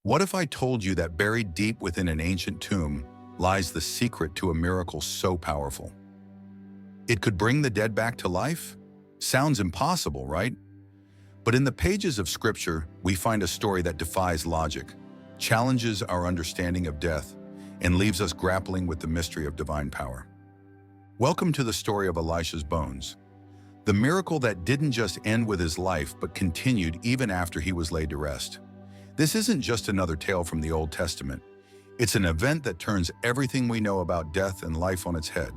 What if I told you that buried deep within an ancient tomb lies the secret to a miracle so powerful? It could bring the dead back to life? Sounds impossible, right? But in the pages of Scripture, we find a story that defies logic, challenges our understanding of death, and leaves us grappling with the mystery of divine power. Welcome to the story of Elisha's bones, the miracle that didn't just end with his life but continued even after he was laid to rest. This isn't just another tale from the Old Testament. It's an event that turns everything we know about death and life on its head.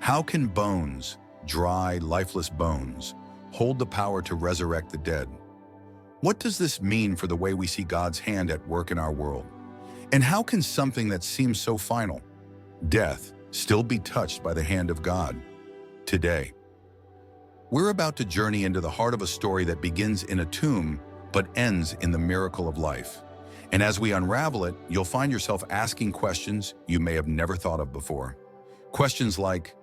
How can bones, dry, lifeless bones, hold the power to resurrect the dead? What does this mean for the way we see God's hand at work in our world? And how can something that seems so final, death, still be touched by the hand of God today? We're about to journey into the heart of a story that begins in a tomb but ends in the miracle of life. And as we unravel it, you'll find yourself asking questions you may have never thought of before. Questions like,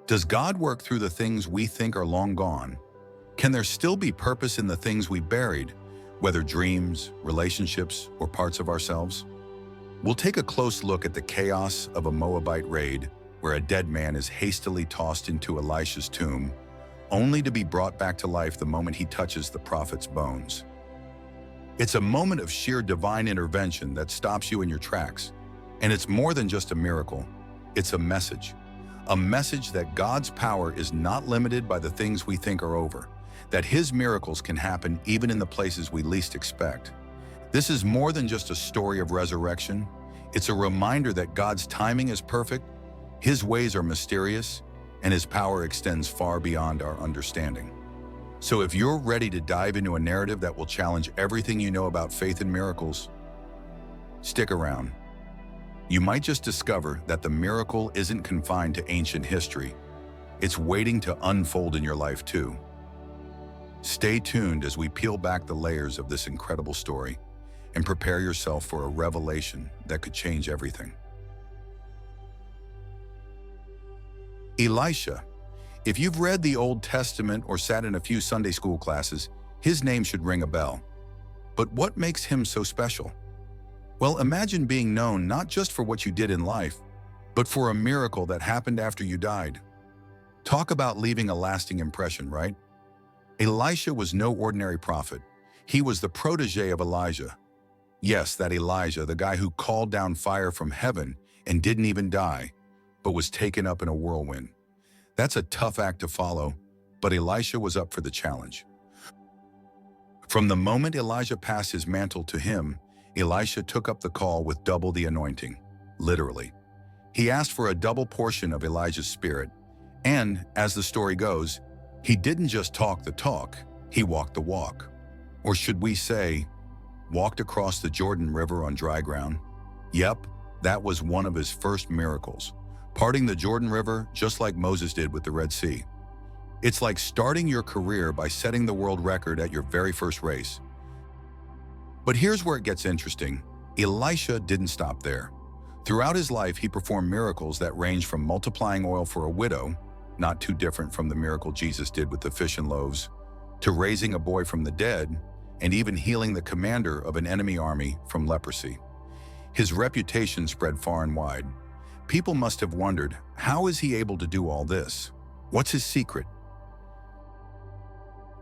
does God work through the things we think are long gone? Can there still be purpose in the things we buried, whether dreams, relationships, or parts of ourselves? We'll take a close look at the chaos of a Moabite raid, where a dead man is hastily tossed into Elisha's tomb, only to be brought back to life the moment he touches the prophet's bones. It's a moment of sheer divine intervention that stops you in your tracks. And it's more than just a miracle. It's a message that God's power is not limited by the things we think are over, that His miracles can happen even in the places we least expect. This is more than just a story of resurrection. It's a reminder that God's timing is perfect, His ways are mysterious, and His power extends far beyond our understanding. So if you're ready to dive into a narrative that will challenge everything you know about faith and miracles, stick around. You might just discover that the miracle isn't confined to ancient history. It's waiting to unfold in your life too. Stay tuned as we peel back the layers of this incredible story and prepare yourself for a revelation that could change everything. Elisha. If you've read the Old Testament or sat in a few Sunday school classes, his name should ring a bell. But what makes him so special? Well, imagine being known not just for what you did in life, but for a miracle that happened after you died. Talk about leaving a lasting impression, right? Elisha was no ordinary prophet. He was the protege of Elijah. Yes, that Elijah, the guy who called down fire from heaven and didn't even die, but was taken up in a whirlwind. That's a tough act to follow, but Elisha was up for the challenge. From the moment Elijah passed his mantle to him, Elisha took up the call with double the anointing, literally. He asked for a double portion of Elijah's spirit, and, as the story goes, he didn't just talk the talk, he walked the walk. Or should we say, walked across the Jordan River on dry ground? Yep, that was one of his first miracles. Parting the Jordan River just like Moses did with the Red Sea. It's like starting your career by setting the world record at your very first race. But here's where it gets interesting. Elisha didn't stop there. Throughout his life, he performed miracles that ranged from multiplying oil for a widow, not too different from the miracle Jesus did with the fish and loaves, to raising a boy from the dead, and even healing the commander of an enemy army from leprosy. His reputation spread far and wide. People must have wondered, how is he able to do all this? What's his secret?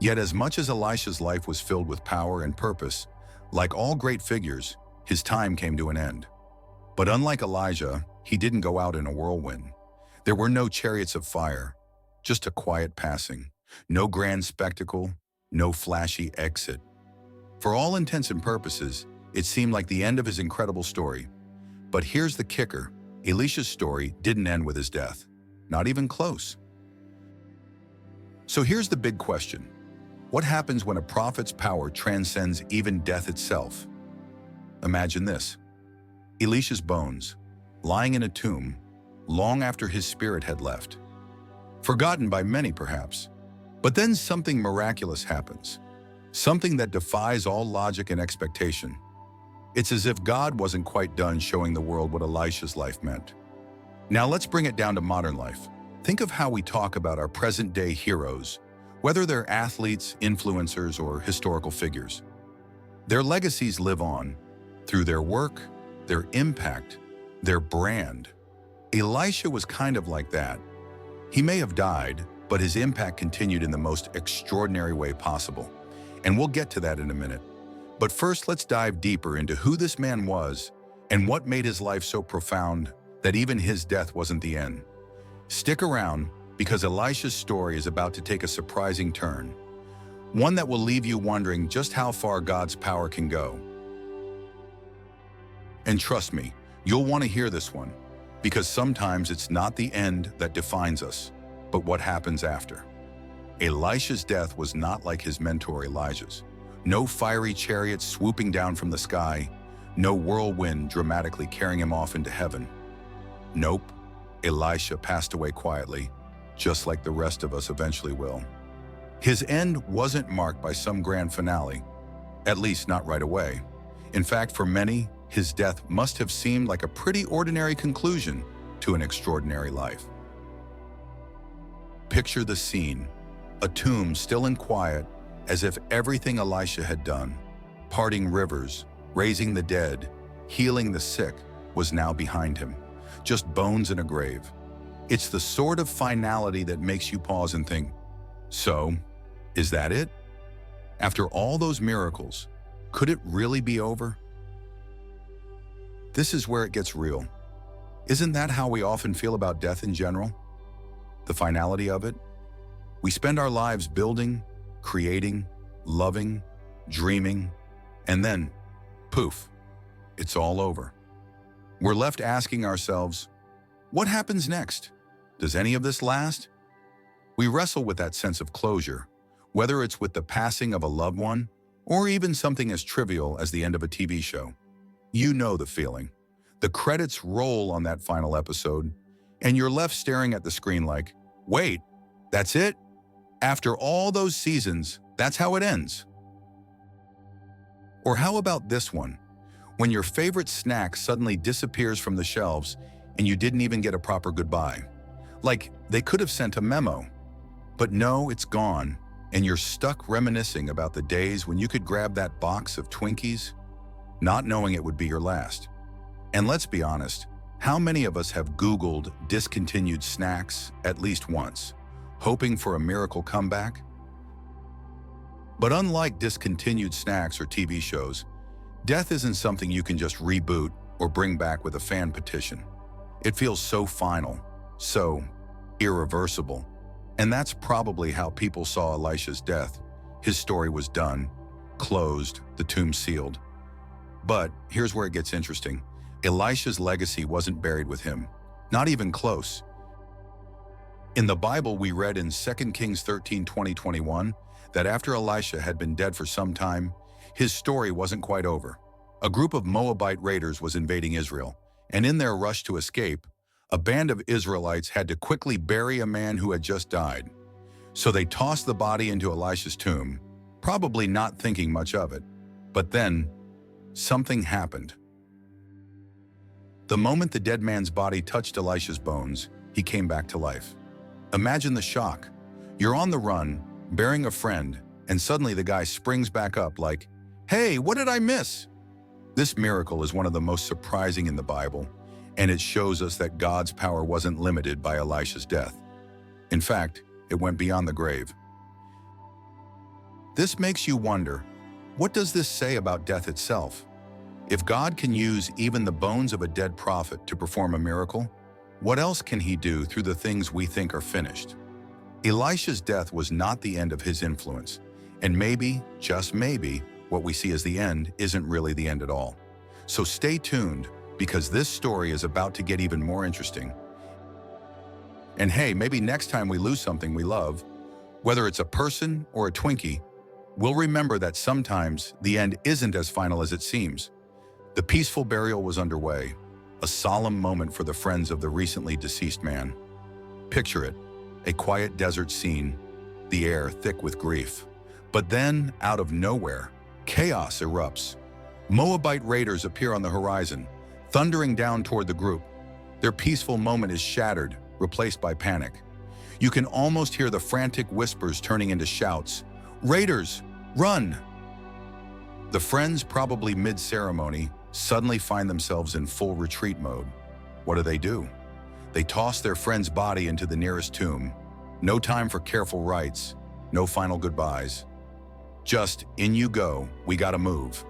Yet as much as Elisha's life was filled with power and purpose, like all great figures, his time came to an end. But unlike Elijah, he didn't go out in a whirlwind. There were no chariots of fire, just a quiet passing. No grand spectacle, no flashy exit. For all intents and purposes, it seemed like the end of his incredible story. But here's the kicker. Elisha's story didn't end with his death. Not even close. So here's the big question. What happens when a prophet's power transcends even death itself? Imagine this. Elisha's bones, lying in a tomb, long after his spirit had left. Forgotten by many, perhaps. But then something miraculous happens. Something that defies all logic and expectation. It's as if God wasn't quite done showing the world what Elisha's life meant. Now let's bring it down to modern life. Think of how we talk about our present-day heroes, whether they're athletes, influencers, or historical figures. Their legacies live on, through their work, their impact, their brand. Elisha was kind of like that. He may have died, but his impact continued in the most extraordinary way possible. And we'll get to that in a minute. But first, let's dive deeper into who this man was and what made his life so profound that even his death wasn't the end. Stick around, because Elisha's story is about to take a surprising turn. One that will leave you wondering just how far God's power can go. And trust me, you'll want to hear this one, because sometimes it's not the end that defines us, but what happens after. Elisha's death was not like his mentor Elijah's. No fiery chariot swooping down from the sky, no whirlwind dramatically carrying him off into heaven. Nope, Elisha passed away quietly, just like the rest of us eventually will. His end wasn't marked by some grand finale, at least not right away. In fact, for many, his death must have seemed like a pretty ordinary conclusion to an extraordinary life. Picture the scene, a tomb still and quiet, as if everything Elisha had done, parting rivers, raising the dead, healing the sick, was now behind him. Just bones in a grave. It's the sort of finality that makes you pause and think, so, is that it? After all those miracles, could it really be over? This is where it gets real. Isn't that how we often feel about death in general? The finality of it? We spend our lives building, creating, loving, dreaming, and then, poof, it's all over. We're left asking ourselves, what happens next? Does any of this last? We wrestle with that sense of closure, whether it's with the passing of a loved one or even something as trivial as the end of a TV show. You know the feeling. The credits roll on that final episode, and you're left staring at the screen like, wait, that's it? After all those seasons, that's how it ends? Or how about this one? When your favorite snack suddenly disappears from the shelves and you didn't even get a proper goodbye. Like they could have sent a memo. But no, it's gone, and you're stuck reminiscing about the days when you could grab that box of Twinkies, not knowing it would be your last. And let's be honest, how many of us have Googled discontinued snacks at least once, hoping for a miracle comeback? But unlike discontinued snacks or TV shows, death isn't something you can just reboot or bring back with a fan petition. It feels so final, so irreversible. And that's probably how people saw Elisha's death. His story was done, closed, the tomb sealed. But here's where it gets interesting. Elisha's legacy wasn't buried with him, not even close. In the Bible, we read in 2 Kings 13:20-21 that after Elisha had been dead for some time, his story wasn't quite over. A group of Moabite raiders was invading Israel, and in their rush to escape, a band of Israelites had to quickly bury a man who had just died. So they tossed the body into Elisha's tomb, probably not thinking much of it. But then, something happened. The moment the dead man's body touched Elisha's bones, he came back to life. Imagine the shock. You're on the run, burying a friend, and suddenly the guy springs back up like, "Hey, what did I miss?" This miracle is one of the most surprising in the Bible, and it shows us that God's power wasn't limited by Elisha's death. In fact, it went beyond the grave. This makes you wonder, what does this say about death itself? If God can use even the bones of a dead prophet to perform a miracle, what else can he do through the things we think are finished? Elisha's death was not the end of his influence, and maybe, just maybe, what we see as the end isn't really the end at all. So stay tuned, because this story is about to get even more interesting. And hey, maybe next time we lose something we love, whether it's a person or a Twinkie, we'll remember that sometimes the end isn't as final as it seems. The peaceful burial was underway, a solemn moment for the friends of the recently deceased man. Picture it, a quiet desert scene, the air thick with grief. But then, out of nowhere, chaos erupts. Moabite raiders appear on the horizon, thundering down toward the group. Their peaceful moment is shattered, replaced by panic. You can almost hear the frantic whispers turning into shouts. "Raiders, run!" The friends, probably mid-ceremony, suddenly find themselves in full retreat mode. What do? They toss their friend's body into the nearest tomb. No time for careful rites, no final goodbyes. Just, in you go, we gotta move.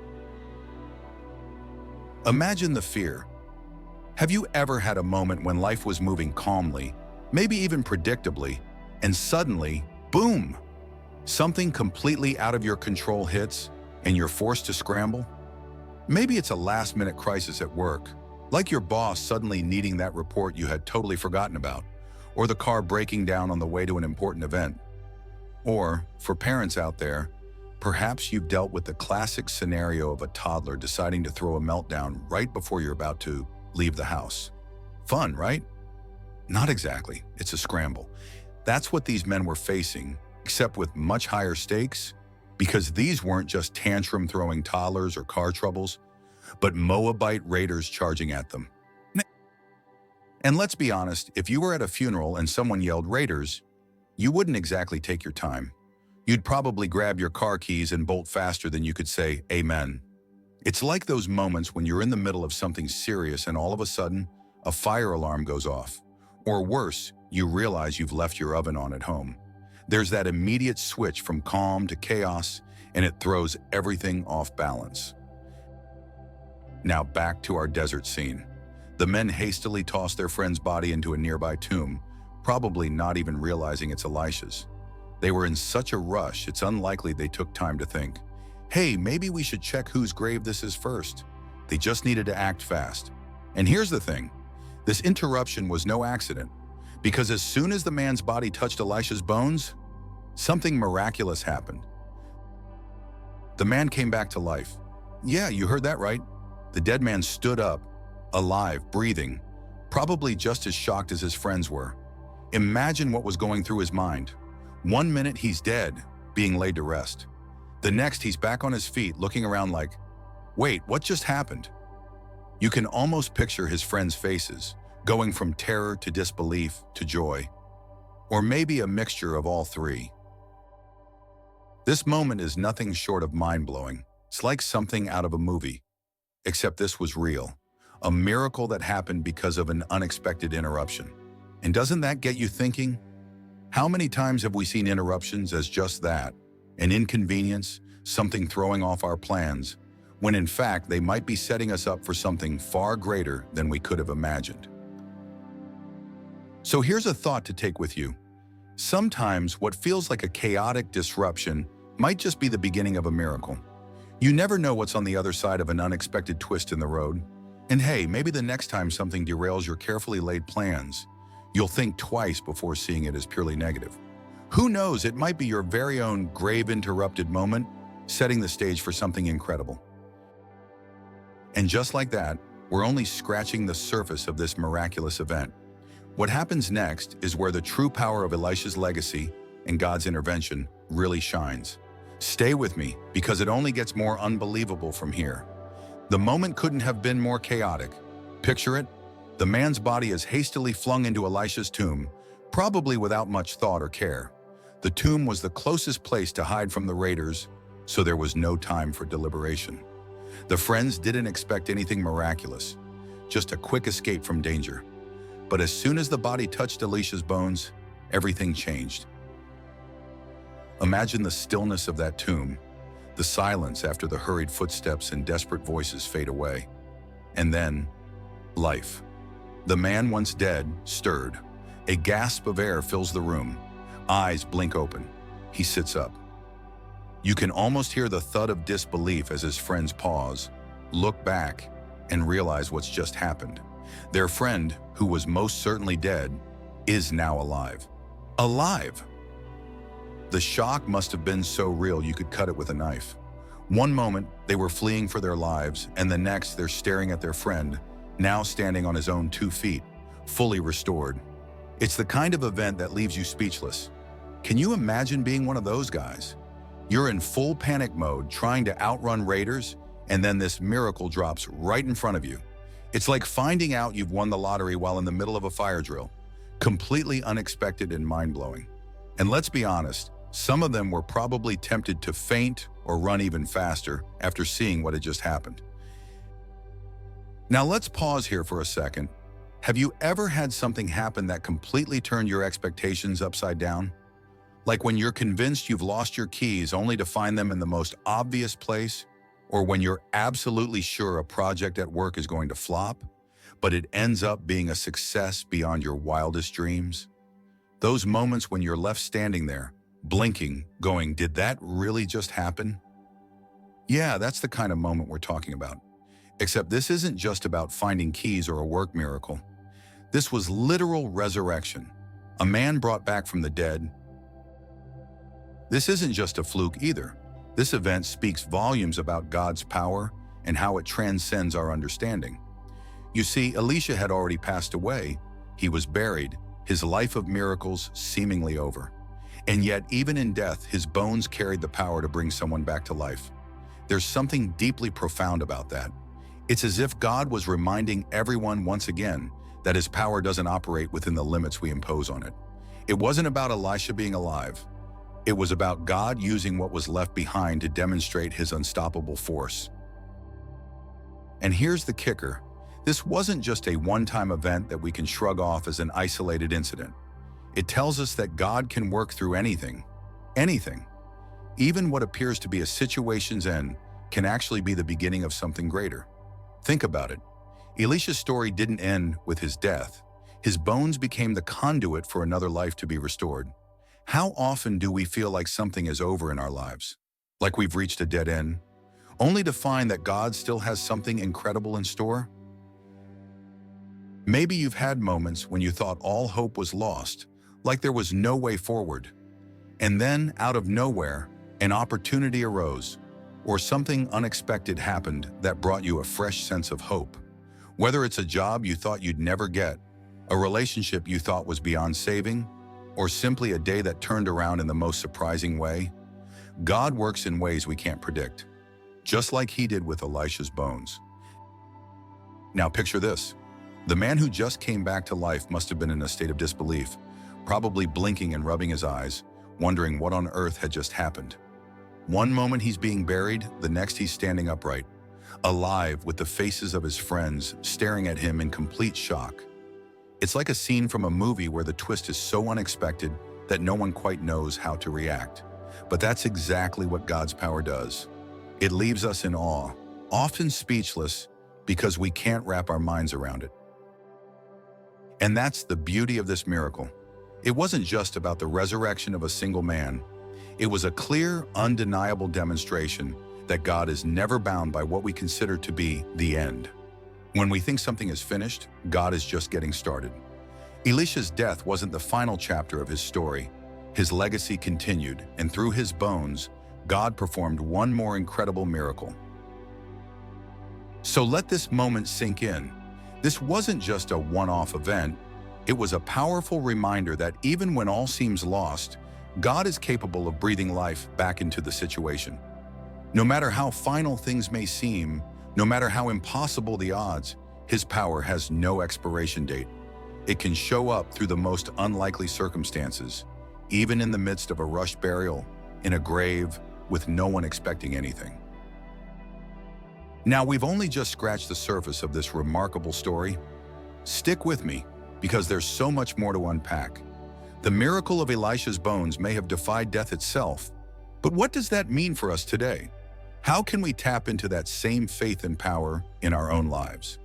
Imagine the fear. Have you ever had a moment when life was moving calmly, maybe even predictably, and suddenly, boom! Something completely out of your control hits, and you're forced to scramble? Maybe it's a last-minute crisis at work, like your boss suddenly needing that report you had totally forgotten about, or the car breaking down on the way to an important event. Or, for parents out there, perhaps you've dealt with the classic scenario of a toddler deciding to throw a meltdown right before you're about to leave the house. Fun, right? Not exactly. It's a scramble. That's what these men were facing, except with much higher stakes, because these weren't just tantrum-throwing toddlers or car troubles, but Moabite raiders charging at them. And let's be honest, if you were at a funeral and someone yelled raiders, you wouldn't exactly take your time. You'd probably grab your car keys and bolt faster than you could say, amen. It's like those moments when you're in the middle of something serious and all of a sudden, a fire alarm goes off. Or worse, you realize you've left your oven on at home. There's that immediate switch from calm to chaos, and it throws everything off balance. Now back to our desert scene. The men hastily toss their friend's body into a nearby tomb, probably not even realizing it's Elisha's. They were in such a rush, it's unlikely they took time to think, hey, maybe we should check whose grave this is first. They just needed to act fast. And here's the thing, this interruption was no accident, because as soon as the man's body touched Elisha's bones, something miraculous happened. The man came back to life. Yeah, you heard that right. The dead man stood up, alive, breathing, probably just as shocked as his friends were. Imagine what was going through his mind. 1 minute he's dead, being laid to rest. The next he's back on his feet, looking around like, wait, what just happened? You can almost picture his friends' faces, going from terror to disbelief to joy. Or maybe a mixture of all three. This moment is nothing short of mind-blowing. It's like something out of a movie. Except this was real. A miracle that happened because of an unexpected interruption. And doesn't that get you thinking? How many times have we seen interruptions as just that? An inconvenience, something throwing off our plans, when in fact they might be setting us up for something far greater than we could have imagined. So here's a thought to take with you. Sometimes what feels like a chaotic disruption might just be the beginning of a miracle. You never know what's on the other side of an unexpected twist in the road. And hey, maybe the next time something derails your carefully laid plans, you'll think twice before seeing it as purely negative. Who knows, it might be your very own grave-interrupted moment, setting the stage for something incredible. And just like that, we're only scratching the surface of this miraculous event. What happens next is where the true power of Elisha's legacy and God's intervention really shines. Stay with me, because it only gets more unbelievable from here. The moment couldn't have been more chaotic. Picture it. The man's body is hastily flung into Elisha's tomb, probably without much thought or care. The tomb was the closest place to hide from the raiders, so there was no time for deliberation. The friends didn't expect anything miraculous, just a quick escape from danger. But as soon as the body touched Elisha's bones, everything changed. Imagine the stillness of that tomb, the silence after the hurried footsteps and desperate voices fade away. And then, life. The man once dead stirred. A gasp of air fills the room. Eyes blink open. He sits up. You can almost hear the thud of disbelief as his friends pause, look back, and realize what's just happened. Their friend, who was most certainly dead, is now alive. Alive! The shock must have been so real you could cut it with a knife. One moment, they were fleeing for their lives, and the next, they're staring at their friend, now standing on his own 2 feet, fully restored. It's the kind of event that leaves you speechless. Can you imagine being one of those guys? You're in full panic mode, trying to outrun raiders, and then this miracle drops right in front of you. It's like finding out you've won the lottery while in the middle of a fire drill. Completely unexpected and mind-blowing. And let's be honest, some of them were probably tempted to faint or run even faster after seeing what had just happened. Now let's pause here for a second. Have you ever had something happen that completely turned your expectations upside down? Like when you're convinced you've lost your keys only to find them in the most obvious place? Or when you're absolutely sure a project at work is going to flop, but it ends up being a success beyond your wildest dreams? Those moments when you're left standing there, blinking, going, did that really just happen? Yeah, that's the kind of moment we're talking about. Except this isn't just about finding keys or a work miracle. This was literal resurrection. A man brought back from the dead. This isn't just a fluke either. This event speaks volumes about God's power and how it transcends our understanding. You see, Elisha had already passed away. He was buried, his life of miracles seemingly over. And yet, even in death, his bones carried the power to bring someone back to life. There's something deeply profound about that. It's as if God was reminding everyone once again that his power doesn't operate within the limits we impose on it. It wasn't about Elisha being alive. It was about God using what was left behind to demonstrate his unstoppable force. And here's the kicker. This wasn't just a one-time event that we can shrug off as an isolated incident. It tells us that God can work through anything. Anything. Even what appears to be a situation's end can actually be the beginning of something greater. Think about it. Elisha's story didn't end with his death. His bones became the conduit for another life to be restored. How often do we feel like something is over in our lives? Like we've reached a dead end? Only to find that God still has something incredible in store? Maybe you've had moments when you thought all hope was lost, like there was no way forward. And then, out of nowhere, an opportunity arose, or something unexpected happened that brought you a fresh sense of hope. Whether it's a job you thought you'd never get, a relationship you thought was beyond saving, or simply a day that turned around in the most surprising way, God works in ways we can't predict, just like he did with Elisha's bones. Now picture this. The man who just came back to life must have been in a state of disbelief, probably blinking and rubbing his eyes, wondering what on earth had just happened. One moment he's being buried, the next he's standing upright, alive with the faces of his friends staring at him in complete shock. It's like a scene from a movie where the twist is so unexpected that no one quite knows how to react. But that's exactly what God's power does. It leaves us in awe, often speechless, because we can't wrap our minds around it. And that's the beauty of this miracle. It wasn't just about the resurrection of a single man. It was a clear, undeniable demonstration that God is never bound by what we consider to be the end. When we think something is finished, God is just getting started. Elisha's death wasn't the final chapter of his story. His legacy continued, and through his bones, God performed one more incredible miracle. So let this moment sink in. This wasn't just a one-off event. It was a powerful reminder that even when all seems lost, God is capable of breathing life back into the situation. No matter how final things may seem, no matter how impossible the odds, his power has no expiration date. It can show up through the most unlikely circumstances, even in the midst of a rushed burial, in a grave, with no one expecting anything. Now, we've only just scratched the surface of this remarkable story. Stick with me, because there's so much more to unpack. The miracle of Elisha's bones may have defied death itself, but what does that mean for us today? How can we tap into that same faith and power in our own lives?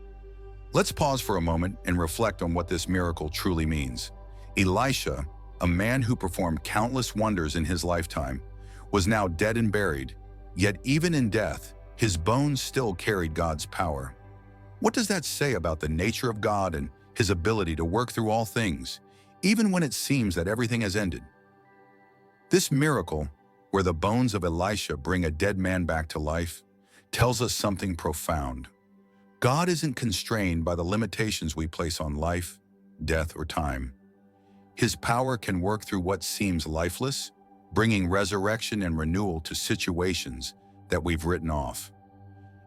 Let's pause for a moment and reflect on what this miracle truly means. Elisha, a man who performed countless wonders in his lifetime, was now dead and buried, yet even in death, his bones still carried God's power. What does that say about the nature of God and his ability to work through all things, even when it seems that everything has ended? This miracle, where the bones of Elisha bring a dead man back to life, tells us something profound. God isn't constrained by the limitations we place on life, death, or time. His power can work through what seems lifeless, bringing resurrection and renewal to situations that we've written off.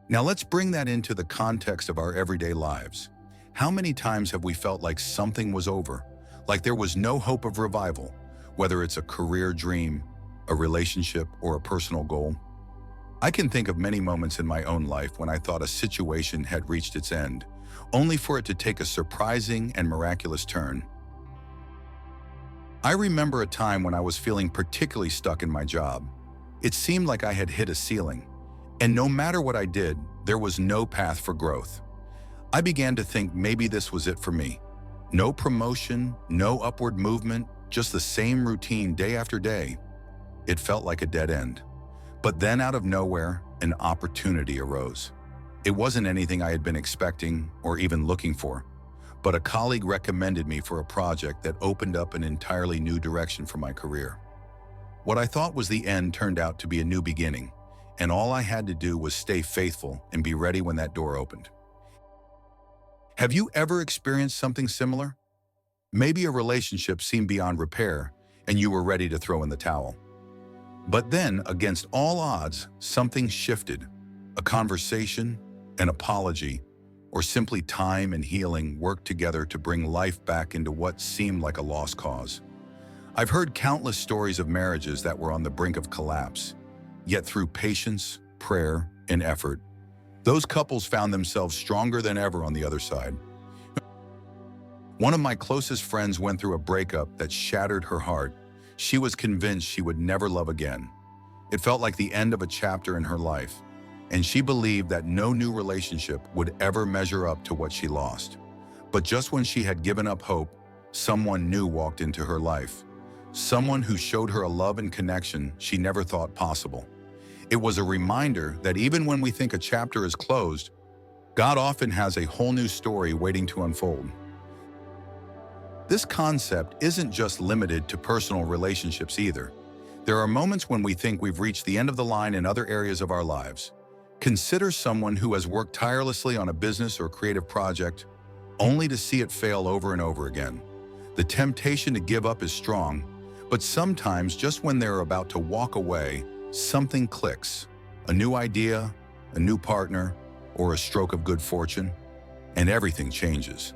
Now let's bring that into the context of our everyday lives. How many times have we felt like something was over, like there was no hope of revival, whether it's a career dream, a relationship, or a personal goal? I can think of many moments in my own life when I thought a situation had reached its end, only for it to take a surprising and miraculous turn. I remember a time when I was feeling particularly stuck in my job. It seemed like I had hit a ceiling, and no matter what I did, there was no path for growth. I began to think maybe this was it for me. No promotion, no upward movement, just the same routine day after day. It felt like a dead end. But then out of nowhere, an opportunity arose. It wasn't anything I had been expecting or even looking for, but a colleague recommended me for a project that opened up an entirely new direction for my career. What I thought was the end turned out to be a new beginning, and all I had to do was stay faithful and be ready when that door opened. Have you ever experienced something similar? Maybe a relationship seemed beyond repair and you were ready to throw in the towel. But then, against all odds, something shifted. A conversation, an apology, or simply time and healing worked together to bring life back into what seemed like a lost cause. I've heard countless stories of marriages that were on the brink of collapse, yet through patience, prayer, and effort, those couples found themselves stronger than ever on the other side. One of my closest friends went through a breakup that shattered her heart. She was convinced she would never love again. It felt like the end of a chapter in her life, and she believed that no new relationship would ever measure up to what she lost. But just when she had given up hope, someone new walked into her life. Someone who showed her a love and connection she never thought possible. It was a reminder that even when we think a chapter is closed, God often has a whole new story waiting to unfold. This concept isn't just limited to personal relationships either. There are moments when we think we've reached the end of the line in other areas of our lives. Consider someone who has worked tirelessly on a business or creative project, only to see it fail over and over again. The temptation to give up is strong, but sometimes just when they're about to walk away, something clicks. A new idea, a new partner, or a stroke of good fortune, and everything changes.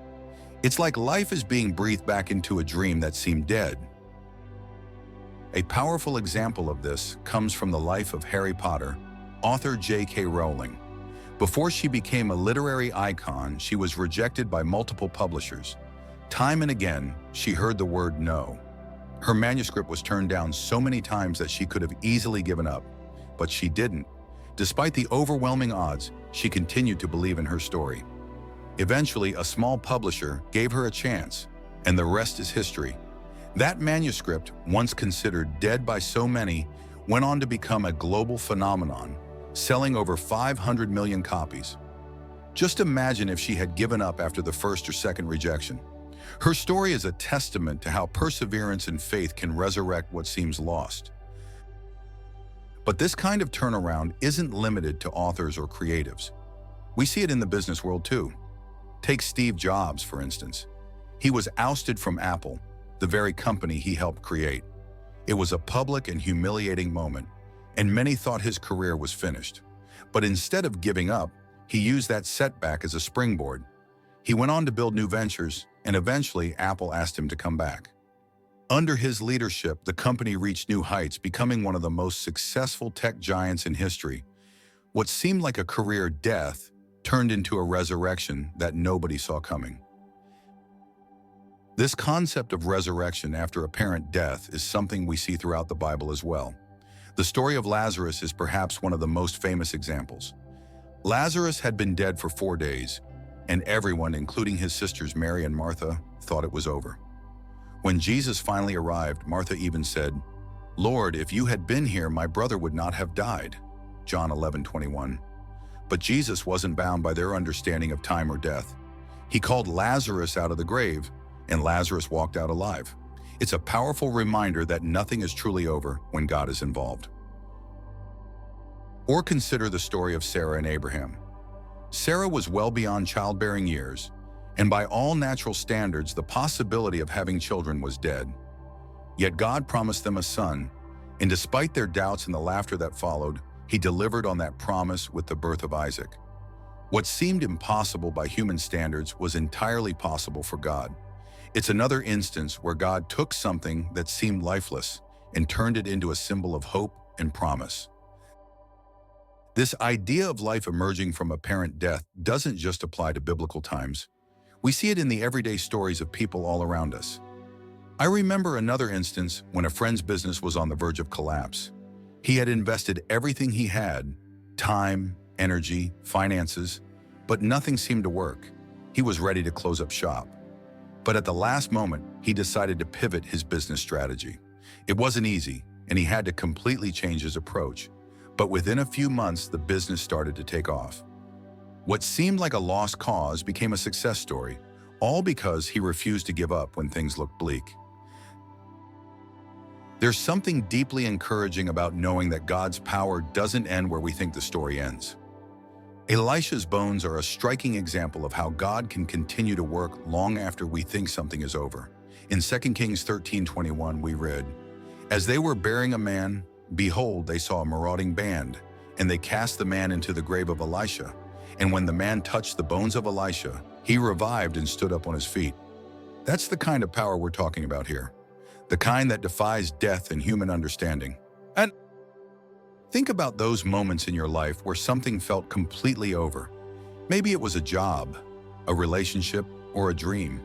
It's like life is being breathed back into a dream that seemed dead. A powerful example of this comes from the life of Harry Potter, author J.K. Rowling. Before she became a literary icon, she was rejected by multiple publishers. Time and again, she heard the word no. Her manuscript was turned down so many times that she could have easily given up, but she didn't. Despite the overwhelming odds, she continued to believe in her story. Eventually, a small publisher gave her a chance, and the rest is history. That manuscript, once considered dead by so many, went on to become a global phenomenon, selling over 500 million copies. Just imagine if she had given up after the first or second rejection. Her story is a testament to how perseverance and faith can resurrect what seems lost. But this kind of turnaround isn't limited to authors or creatives. We see it in the business world too. Take Steve Jobs, for instance. He was ousted from Apple, the very company he helped create. It was a public and humiliating moment, and many thought his career was finished. But instead of giving up, he used that setback as a springboard. He went on to build new ventures, and eventually Apple asked him to come back. Under his leadership, the company reached new heights, becoming one of the most successful tech giants in history. What seemed like a career death turned into a resurrection that nobody saw coming. This concept of resurrection after apparent death is something we see throughout the Bible as well. The story of Lazarus is perhaps one of the most famous examples. Lazarus had been dead for 4 days, and everyone, including his sisters Mary and Martha, thought it was over. When Jesus finally arrived, Martha even said, "Lord, if you had been here, my brother would not have died." John 11:21. But Jesus wasn't bound by their understanding of time or death. He called Lazarus out of the grave, and Lazarus walked out alive. It's a powerful reminder that nothing is truly over when God is involved. Or consider the story of Sarah and Abraham. Sarah was well beyond childbearing years, and by all natural standards, the possibility of having children was dead. Yet God promised them a son, and despite their doubts and the laughter that followed, He delivered on that promise with the birth of Isaac. What seemed impossible by human standards was entirely possible for God. It's another instance where God took something that seemed lifeless and turned it into a symbol of hope and promise. This idea of life emerging from apparent death doesn't just apply to biblical times. We see it in the everyday stories of people all around us. I remember another instance when a friend's business was on the verge of collapse. He had invested everything he had, time, energy, finances, but nothing seemed to work. He was ready to close up shop. But at the last moment, he decided to pivot his business strategy. It wasn't easy, and he had to completely change his approach. But within a few months, the business started to take off. What seemed like a lost cause became a success story, all because he refused to give up when things looked bleak. There's something deeply encouraging about knowing that God's power doesn't end where we think the story ends. Elisha's bones are a striking example of how God can continue to work long after we think something is over. In 2 Kings 13:21, we read, "As they were burying a man, behold, they saw a marauding band, and they cast the man into the grave of Elisha. And when the man touched the bones of Elisha, he revived and stood up on his feet." That's the kind of power we're talking about here, the kind that defies death and human understanding. And think about those moments in your life where something felt completely over. Maybe it was a job, a relationship, or a dream.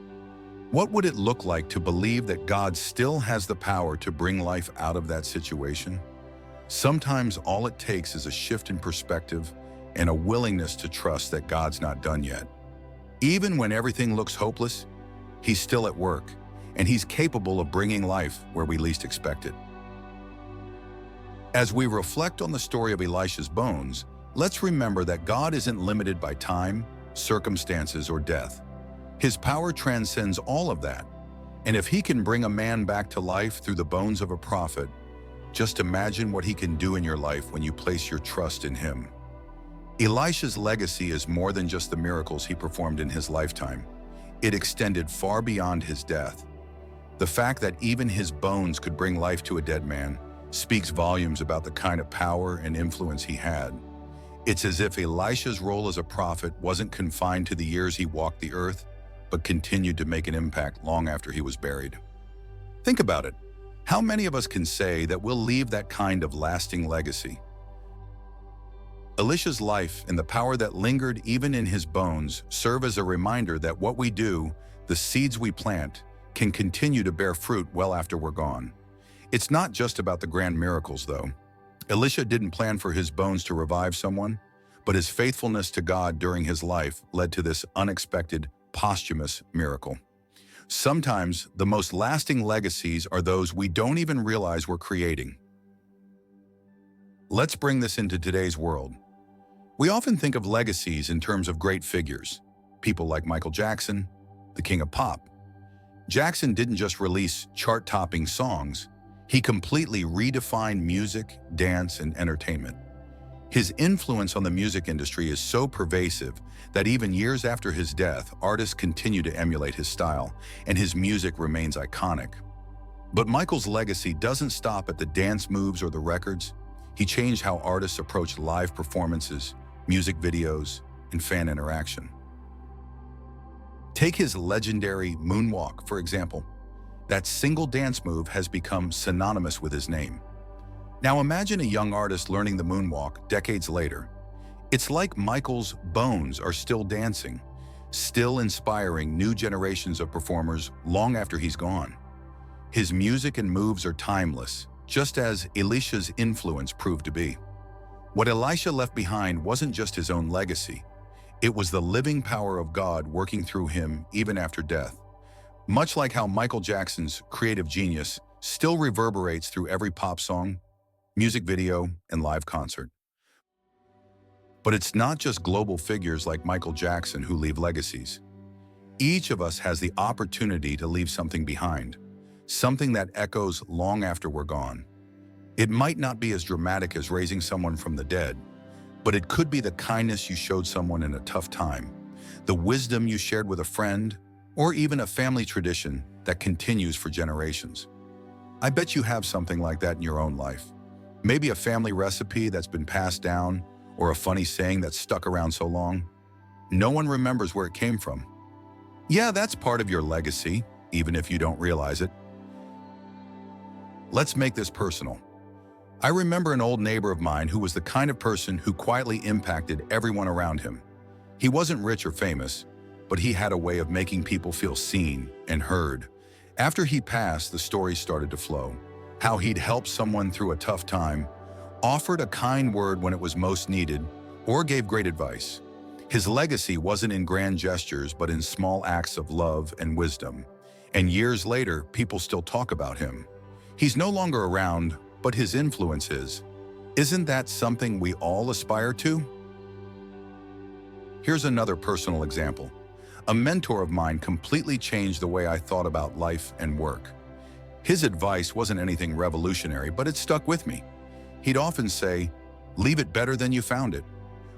What would it look like to believe that God still has the power to bring life out of that situation? Sometimes all it takes is a shift in perspective and a willingness to trust that God's not done yet. Even when everything looks hopeless, He's still at work, and He's capable of bringing life where we least expect it. As we reflect on the story of Elisha's bones, let's remember that God isn't limited by time, circumstances, or death. His power transcends all of that. And if He can bring a man back to life through the bones of a prophet, just imagine what He can do in your life when you place your trust in Him. Elisha's legacy is more than just the miracles he performed in his lifetime. It extended far beyond his death. The fact that even his bones could bring life to a dead man speaks volumes about the kind of power and influence he had. It's as if Elisha's role as a prophet wasn't confined to the years he walked the earth, but continued to make an impact long after he was buried. Think about it. How many of us can say that we'll leave that kind of lasting legacy? Elisha's life and the power that lingered even in his bones serve as a reminder that what we do, the seeds we plant, can continue to bear fruit well after we're gone. It's not just about the grand miracles, though. Elisha didn't plan for his bones to revive someone, but his faithfulness to God during his life led to this unexpected, posthumous miracle. Sometimes the most lasting legacies are those we don't even realize we're creating. Let's bring this into today's world. We often think of legacies in terms of great figures, people like Michael Jackson, the king of pop. Jackson didn't just release chart-topping songs, he completely redefined music, dance, and entertainment. His influence on the music industry is so pervasive that even years after his death, artists continue to emulate his style, and his music remains iconic. But Michael's legacy doesn't stop at the dance moves or the records. He changed how artists approach live performances, music videos, and fan interaction. Take his legendary moonwalk, for example. That single dance move has become synonymous with his name. Now imagine a young artist learning the moonwalk decades later. It's like Michael's bones are still dancing, still inspiring new generations of performers long after he's gone. His music and moves are timeless, just as Elisha's influence proved to be. What Elisha left behind wasn't just his own legacy. It was the living power of God working through him even after death. Much like how Michael Jackson's creative genius still reverberates through every pop song, music video, and live concert. But it's not just global figures like Michael Jackson who leave legacies. Each of us has the opportunity to leave something behind, something that echoes long after we're gone. It might not be as dramatic as raising someone from the dead, but it could be the kindness you showed someone in a tough time, the wisdom you shared with a friend, or even a family tradition that continues for generations. I bet you have something like that in your own life. Maybe a family recipe that's been passed down, or a funny saying that's stuck around so long. No one remembers where it came from. Yeah, that's part of your legacy, even if you don't realize it. Let's make this personal. I remember an old neighbor of mine who was the kind of person who quietly impacted everyone around him. He wasn't rich or famous, but he had a way of making people feel seen and heard. After he passed, the stories started to flow. How he'd helped someone through a tough time, offered a kind word when it was most needed, or gave great advice. His legacy wasn't in grand gestures, but in small acts of love and wisdom. And years later, people still talk about him. He's no longer around, but his influence is. Isn't that something we all aspire to? Here's another personal example. A mentor of mine completely changed the way I thought about life and work. His advice wasn't anything revolutionary, but it stuck with me. He'd often say, "Leave it better than you found it."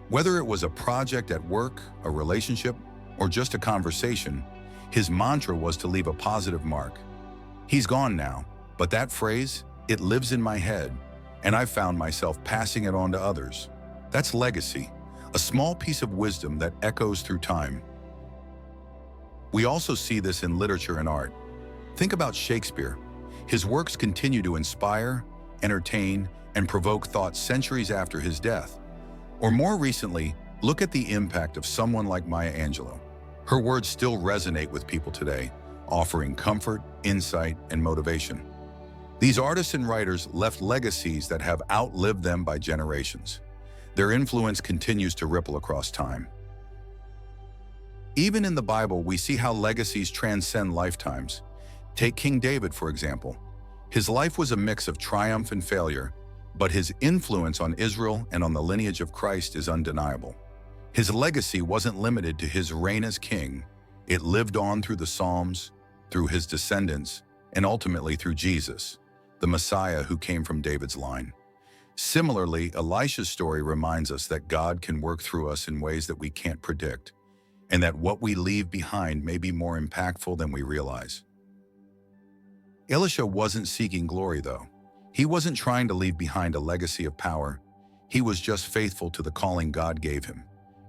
Whether it was a project at work, a relationship, or just a conversation, his mantra was to leave a positive mark. He's gone now, but that phrase, it lives in my head, and I've found myself passing it on to others. That's legacy, a small piece of wisdom that echoes through time. We also see this in literature and art. Think about Shakespeare. His works continue to inspire, entertain, and provoke thought centuries after his death. Or more recently, look at the impact of someone like Maya Angelou. Her words still resonate with people today, offering comfort, insight, and motivation. These artists and writers left legacies that have outlived them by generations. Their influence continues to ripple across time. Even in the Bible, we see how legacies transcend lifetimes. Take King David, for example. His life was a mix of triumph and failure, but his influence on Israel and on the lineage of Christ is undeniable. His legacy wasn't limited to his reign as king. It lived on through the Psalms, through his descendants, and ultimately through Jesus, the Messiah who came from David's line. Similarly, Elisha's story reminds us that God can work through us in ways that we can't predict, and that what we leave behind may be more impactful than we realize. Elisha wasn't seeking glory, though. He wasn't trying to leave behind a legacy of power. He was just faithful to the calling God gave him,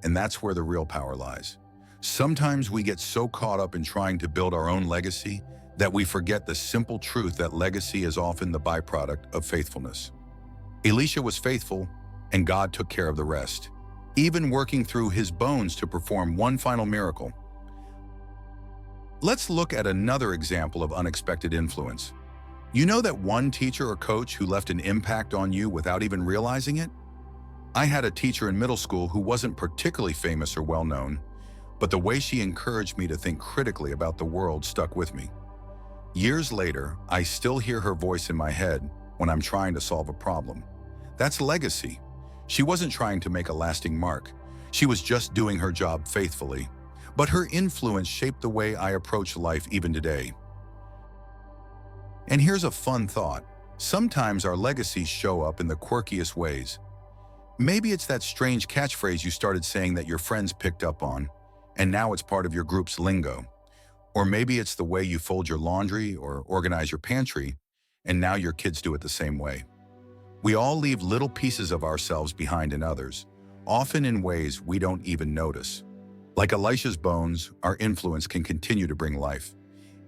and that's where the real power lies. Sometimes we get so caught up in trying to build our own legacy that we forget the simple truth that legacy is often the byproduct of faithfulness. Elisha was faithful, and God took care of the rest, even working through his bones to perform one final miracle. Let's look at another example of unexpected influence. You know that one teacher or coach who left an impact on you without even realizing it? I had a teacher in middle school who wasn't particularly famous or well-known, but the way she encouraged me to think critically about the world stuck with me. Years later, I still hear her voice in my head when I'm trying to solve a problem. That's legacy. She wasn't trying to make a lasting mark. She was just doing her job faithfully. But her influence shaped the way I approach life even today. And here's a fun thought. Sometimes our legacies show up in the quirkiest ways. Maybe it's that strange catchphrase you started saying that your friends picked up on, and now it's part of your group's lingo. Or maybe it's the way you fold your laundry or organize your pantry, and now your kids do it the same way. We all leave little pieces of ourselves behind in others, often in ways we don't even notice. Like Elisha's bones, our influence can continue to bring life,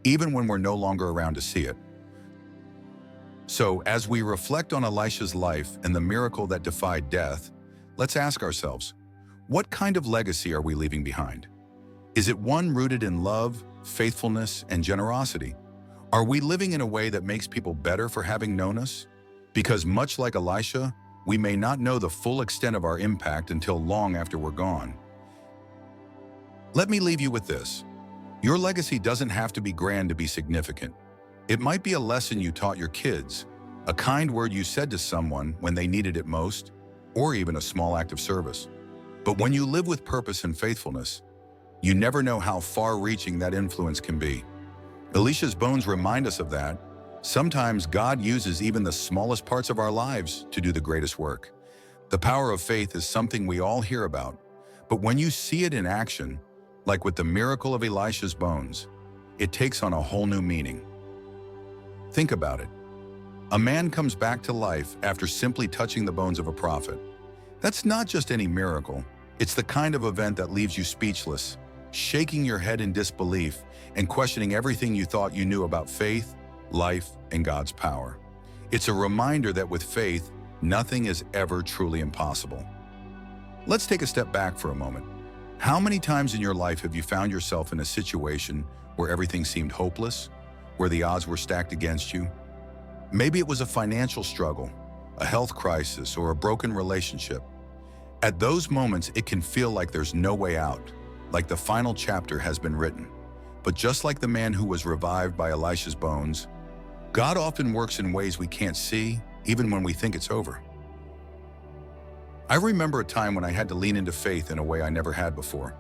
even when we're no longer around to see it. So, as we reflect on Elisha's life and the miracle that defied death, let's ask ourselves, what kind of legacy are we leaving behind? Is it one rooted in love, faithfulness, and generosity? Are we living in a way that makes people better for having known us? Because much like Elisha, we may not know the full extent of our impact until long after we're gone. Let me leave you with this. Your legacy doesn't have to be grand to be significant. It might be a lesson you taught your kids, a kind word you said to someone when they needed it most, or even a small act of service. But when you live with purpose and faithfulness, you never know how far-reaching that influence can be. Elisha's bones remind us of that. Sometimes God uses even the smallest parts of our lives to do the greatest work. The power of faith is something we all hear about, but when you see it in action, like with the miracle of Elisha's bones, it takes on a whole new meaning. Think about it. A man comes back to life after simply touching the bones of a prophet. That's not just any miracle. It's the kind of event that leaves you speechless, shaking your head in disbelief and questioning everything you thought you knew about faith, life, and God's power. It's a reminder that with faith, nothing is ever truly impossible. Let's take a step back for a moment. How many times in your life have you found yourself in a situation where everything seemed hopeless, where the odds were stacked against you? Maybe it was a financial struggle, a health crisis, or a broken relationship. At those moments, it can feel like there's no way out, like the final chapter has been written. But just like the man who was revived by Elisha's bones, God often works in ways we can't see, even when we think it's over. I remember a time when I had to lean into faith in a way I never had before.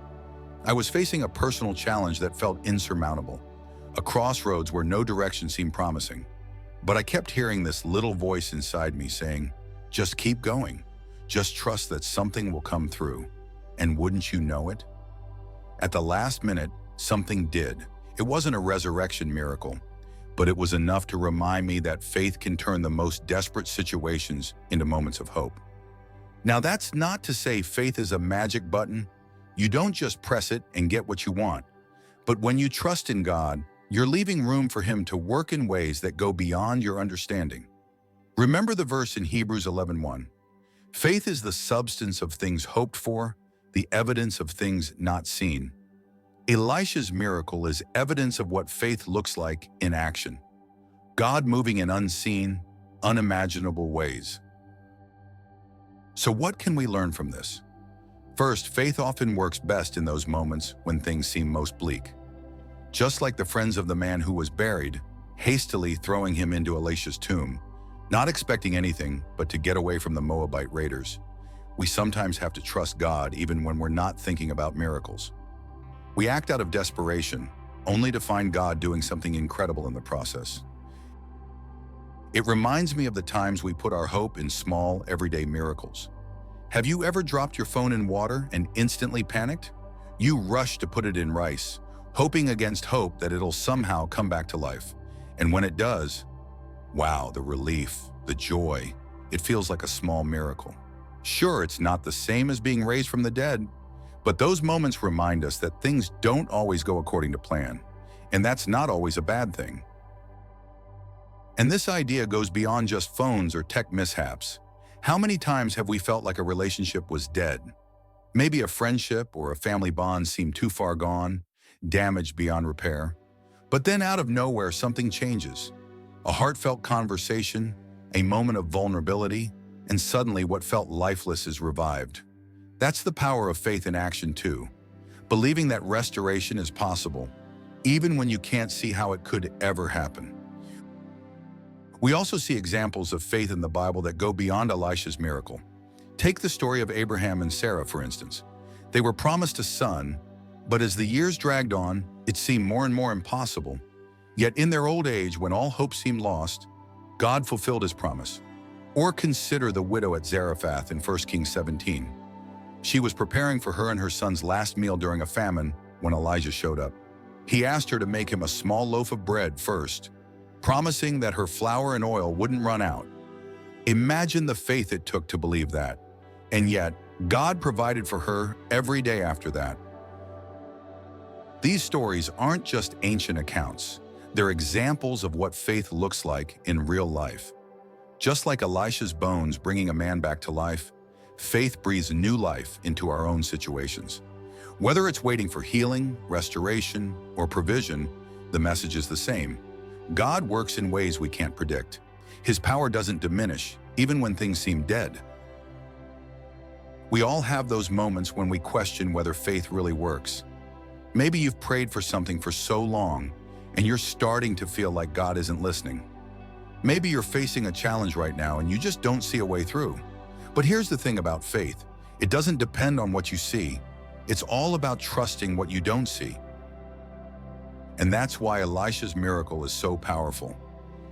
I was facing a personal challenge that felt insurmountable, a crossroads where no direction seemed promising. But I kept hearing this little voice inside me saying, just keep going. Just trust that something will come through. And wouldn't you know it? At the last minute, something did. It wasn't a resurrection miracle, but it was enough to remind me that faith can turn the most desperate situations into moments of hope. Now, that's not to say faith is a magic button. You don't just press it and get what you want. But when you trust in God, you're leaving room for Him to work in ways that go beyond your understanding. Remember the verse in Hebrews 11:1. Faith is the substance of things hoped for, the evidence of things not seen. Elisha's miracle is evidence of what faith looks like in action. God moving in unseen, unimaginable ways. So what can we learn from this? First, faith often works best in those moments when things seem most bleak. Just like the friends of the man who was buried, hastily throwing him into Elisha's tomb, not expecting anything but to get away from the Moabite raiders, we sometimes have to trust God even when we're not thinking about miracles. We act out of desperation, only to find God doing something incredible in the process. It reminds me of the times we put our hope in small, everyday miracles. Have you ever dropped your phone in water and instantly panicked? You rush to put it in rice, hoping against hope that it'll somehow come back to life. And when it does, wow, the relief, the joy, it feels like a small miracle. Sure, it's not the same as being raised from the dead, but those moments remind us that things don't always go according to plan, and that's not always a bad thing. And this idea goes beyond just phones or tech mishaps. How many times have we felt like a relationship was dead? Maybe a friendship or a family bond seemed too far gone, damaged beyond repair. But then out of nowhere, something changes. A heartfelt conversation, a moment of vulnerability, and suddenly what felt lifeless is revived. That's the power of faith in action too. Believing that restoration is possible, even when you can't see how it could ever happen. We also see examples of faith in the Bible that go beyond Elisha's miracle. Take the story of Abraham and Sarah, for instance. They were promised a son, but as the years dragged on, it seemed more and more impossible. Yet in their old age, when all hope seemed lost, God fulfilled His promise. Or consider the widow at Zarephath in 1 Kings 17. She was preparing for her and her son's last meal during a famine when Elijah showed up. He asked her to make him a small loaf of bread first, promising that her flour and oil wouldn't run out. Imagine the faith it took to believe that. And yet, God provided for her every day after that. These stories aren't just ancient accounts. They're examples of what faith looks like in real life. Just like Elisha's bones bringing a man back to life, faith breathes new life into our own situations. Whether it's waiting for healing, restoration, or provision, the message is the same. God works in ways we can't predict. His power doesn't diminish, even when things seem dead. We all have those moments when we question whether faith really works. Maybe you've prayed for something for so long, and you're starting to feel like God isn't listening. Maybe you're facing a challenge right now and you just don't see a way through. But here's the thing about faith. It doesn't depend on what you see. It's all about trusting what you don't see. And that's why Elisha's miracle is so powerful.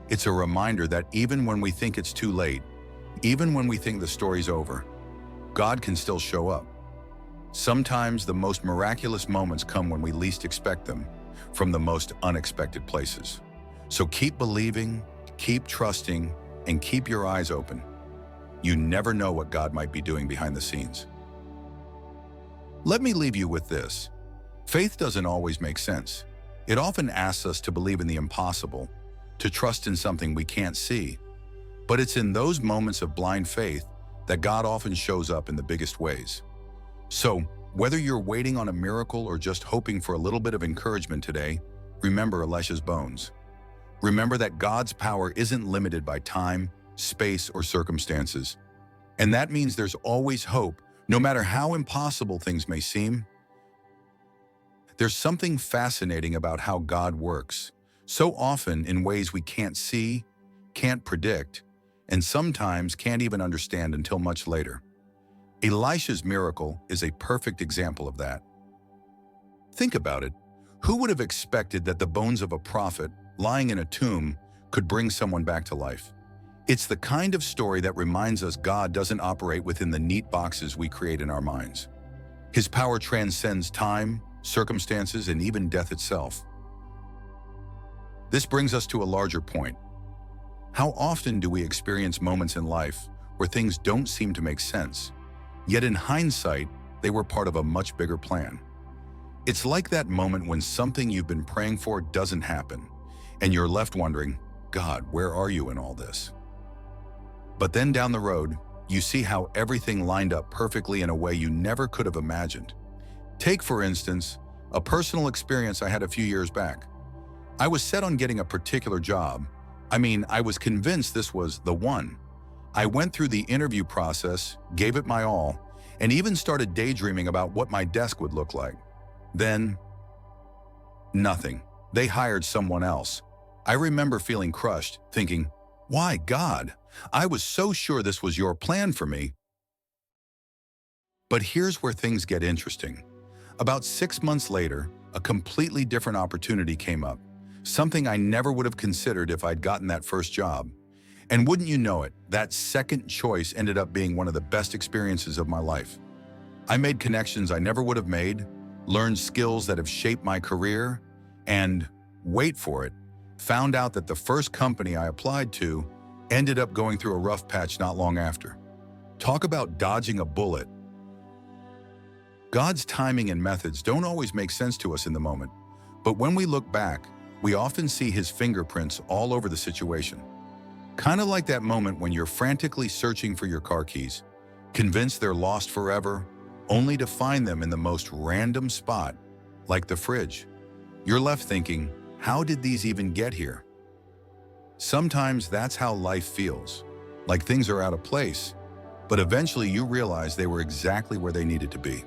It's a reminder that even when we think it's too late, even when we think the story's over, God can still show up. Sometimes the most miraculous moments come when we least expect them, from the most unexpected places. So keep believing, keep trusting, and keep your eyes open. You never know what God might be doing behind the scenes. Let me leave you with this. Faith doesn't always make sense. It often asks us to believe in the impossible, to trust in something we can't see. But it's in those moments of blind faith that God often shows up in the biggest ways. So, whether you're waiting on a miracle or just hoping for a little bit of encouragement today, remember Elisha's bones. Remember that God's power isn't limited by time, space, or circumstances. And that means there's always hope, no matter how impossible things may seem. There's something fascinating about how God works, so often in ways we can't see, can't predict, and sometimes can't even understand until much later. Elisha's miracle is a perfect example of that. Think about it. Who would have expected that the bones of a prophet lying in a tomb could bring someone back to life? It's the kind of story that reminds us God doesn't operate within the neat boxes we create in our minds. His power transcends time, circumstances, and even death itself. This brings us to a larger point. How often do we experience moments in life where things don't seem to make sense, yet in hindsight, they were part of a much bigger plan? It's like that moment when something you've been praying for doesn't happen, and you're left wondering, God, where are you in all this? But then down the road, you see how everything lined up perfectly in a way you never could have imagined. Take, for instance, a personal experience I had a few years back. I was set on getting a particular job. I was convinced this was the one. I went through the interview process, gave it my all, and even started daydreaming about what my desk would look like. Then, nothing. They hired someone else. I remember feeling crushed, thinking, why, God? I was so sure this was your plan for me. But here's where things get interesting. About 6 months later, a completely different opportunity came up, something I never would have considered if I'd gotten that first job. And wouldn't you know it, that second choice ended up being one of the best experiences of my life. I made connections I never would have made, learned skills that have shaped my career, and, wait for it, found out that the first company I applied to ended up going through a rough patch not long after. Talk about dodging a bullet. God's timing and methods don't always make sense to us in the moment, but when we look back, we often see his fingerprints all over the situation. Kind of like that moment when you're frantically searching for your car keys, convinced they're lost forever, only to find them in the most random spot, like the fridge. You're left thinking, how did these even get here? Sometimes that's how life feels, like things are out of place, but eventually you realize they were exactly where they needed to be.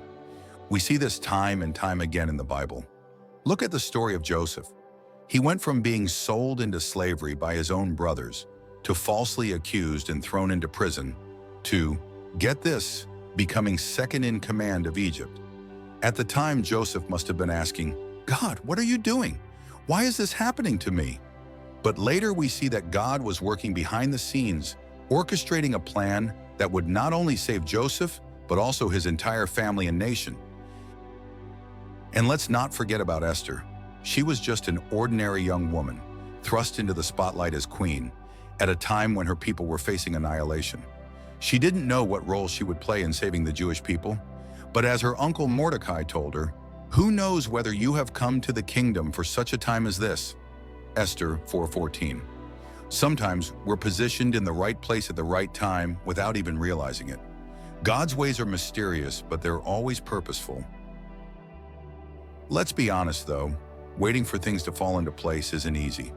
We see this time and time again in the Bible. Look at the story of Joseph. He went from being sold into slavery by his own brothers to falsely accused and thrown into prison to, get this, becoming second in command of Egypt. At the time, Joseph must have been asking, God, what are you doing? Why is this happening to me? But later we see that God was working behind the scenes, orchestrating a plan that would not only save Joseph, but also his entire family and nation. And let's not forget about Esther. She was just an ordinary young woman, thrust into the spotlight as queen, at a time when her people were facing annihilation. She didn't know what role she would play in saving the Jewish people, but as her uncle Mordecai told her, who knows whether you have come to the kingdom for such a time as this? Esther 4:14. Sometimes we're positioned in the right place at the right time without even realizing it. God's ways are mysterious, but they're always purposeful. Let's be honest though, waiting for things to fall into place isn't easy.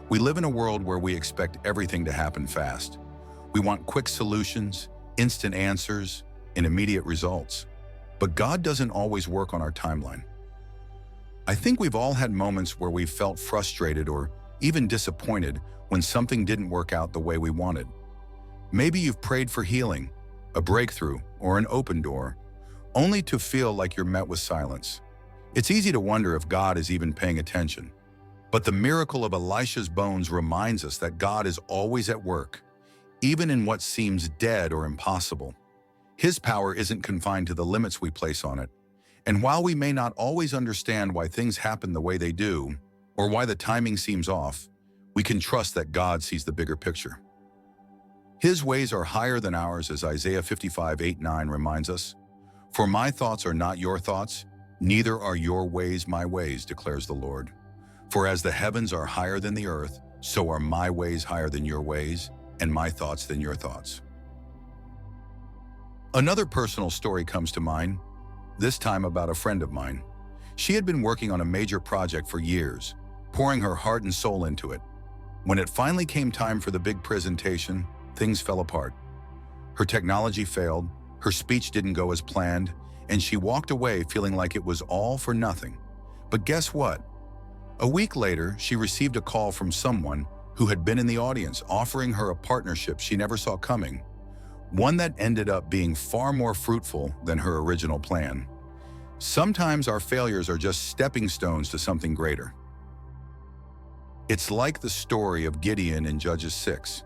We live in a world where we expect everything to happen fast. We want quick solutions, instant answers, and immediate results. But God doesn't always work on our timeline. I think we've all had moments where we've felt frustrated or even disappointed when something didn't work out the way we wanted. Maybe you've prayed for healing, a breakthrough, or an open door, only to feel like you're met with silence. It's easy to wonder if God is even paying attention. But the miracle of Elisha's bones reminds us that God is always at work, even in what seems dead or impossible. His power isn't confined to the limits we place on it. And while we may not always understand why things happen the way they do, or why the timing seems off, we can trust that God sees the bigger picture. His ways are higher than ours, as Isaiah 55:8-9 reminds us. For my thoughts are not your thoughts, neither are your ways my ways, declares the Lord. For as the heavens are higher than the earth, so are my ways higher than your ways, and my thoughts than your thoughts. Another personal story comes to mind, this time about a friend of mine. She had been working on a major project for years, pouring her heart and soul into it. When it finally came time for the big presentation, things fell apart. Her technology failed, her speech didn't go as planned, and she walked away feeling like it was all for nothing. But guess what? A week later, she received a call from someone who had been in the audience offering her a partnership she never saw coming, one that ended up being far more fruitful than her original plan. Sometimes our failures are just stepping stones to something greater. It's like the story of Gideon in Judges 6.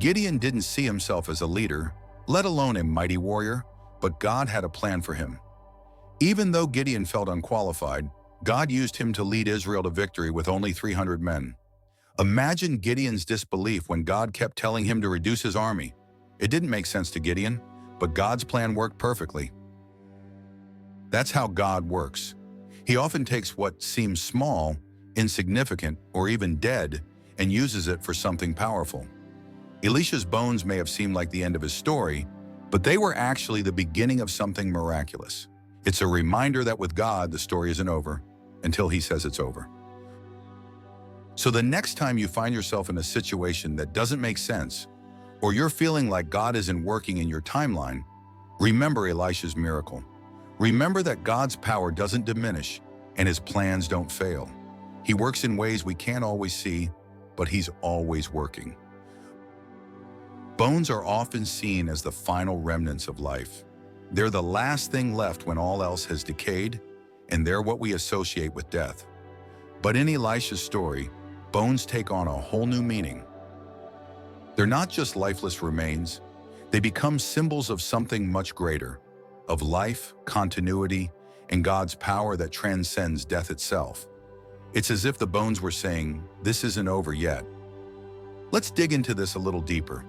Gideon didn't see himself as a leader, let alone a mighty warrior, but God had a plan for him. Even though Gideon felt unqualified, God used him to lead Israel to victory with only 300 men. Imagine Gideon's disbelief when God kept telling him to reduce his army. It didn't make sense to Gideon, but God's plan worked perfectly. That's how God works. He often takes what seems small, insignificant, or even dead, and uses it for something powerful. Elisha's bones may have seemed like the end of his story, but they were actually the beginning of something miraculous. It's a reminder that with God, the story isn't over until He says it's over. So the next time you find yourself in a situation that doesn't make sense, or you're feeling like God isn't working in your timeline, remember Elisha's miracle. Remember that God's power doesn't diminish and His plans don't fail. He works in ways we can't always see, but He's always working. Bones are often seen as the final remnants of life. They're the last thing left when all else has decayed, and they're what we associate with death. But in Elisha's story, bones take on a whole new meaning. They're not just lifeless remains, they become symbols of something much greater, of life, continuity, and God's power that transcends death itself. It's as if the bones were saying, "This isn't over yet." Let's dig into this a little deeper.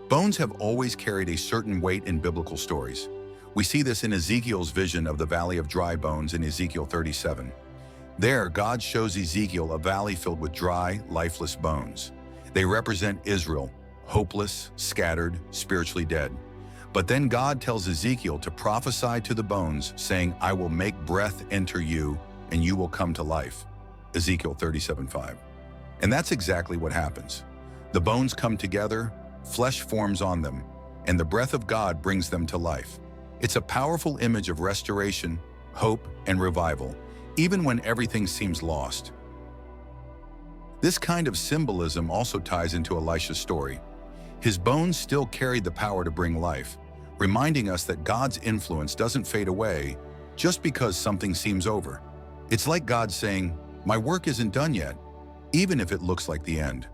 Bones have always carried a certain weight in biblical stories. We see this in Ezekiel's vision of the Valley of Dry Bones in Ezekiel 37. There, God shows Ezekiel a valley filled with dry, lifeless bones. They represent Israel, hopeless, scattered, spiritually dead. But then God tells Ezekiel to prophesy to the bones, saying, "I will make breath enter you, and you will come to life." Ezekiel 37:5. And that's exactly what happens. The bones come together, flesh forms on them, and the breath of God brings them to life. It's a powerful image of restoration, hope, and revival, even when everything seems lost. This kind of symbolism also ties into Elisha's story. His bones still carried the power to bring life, reminding us that God's influence doesn't fade away just because something seems over. It's like God saying, "My work isn't done yet," even if it looks like the end.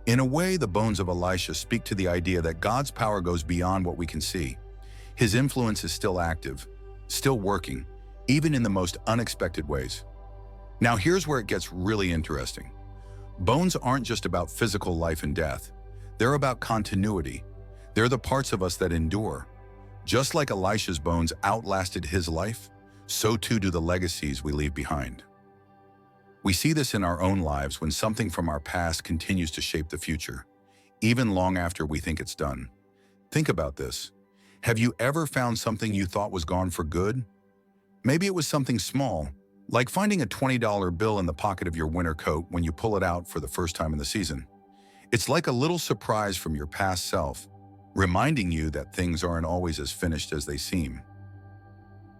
In a way, the bones of Elisha speak to the idea that God's power goes beyond what we can see. His influence is still active, still working, even in the most unexpected ways. Now here's where it gets really interesting. Bones aren't just about physical life and death. They're about continuity. They're the parts of us that endure. Just like Elisha's bones outlasted his life, so too do the legacies we leave behind. We see this in our own lives when something from our past continues to shape the future, even long after we think it's done. Think about this. Have you ever found something you thought was gone for good? Maybe it was something small, like finding a $20 bill in the pocket of your winter coat when you pull it out for the first time in the season. It's like a little surprise from your past self, reminding you that things aren't always as finished as they seem.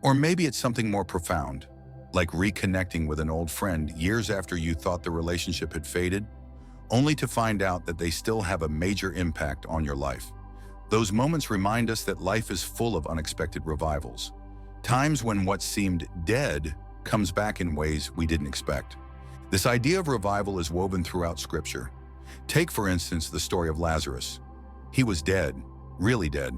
Or maybe it's something more profound, like reconnecting with an old friend years after you thought the relationship had faded, only to find out that they still have a major impact on your life. Those moments remind us that life is full of unexpected revivals, times when what seemed dead comes back in ways we didn't expect. This idea of revival is woven throughout Scripture. Take, for instance, the story of Lazarus. He was dead, really dead,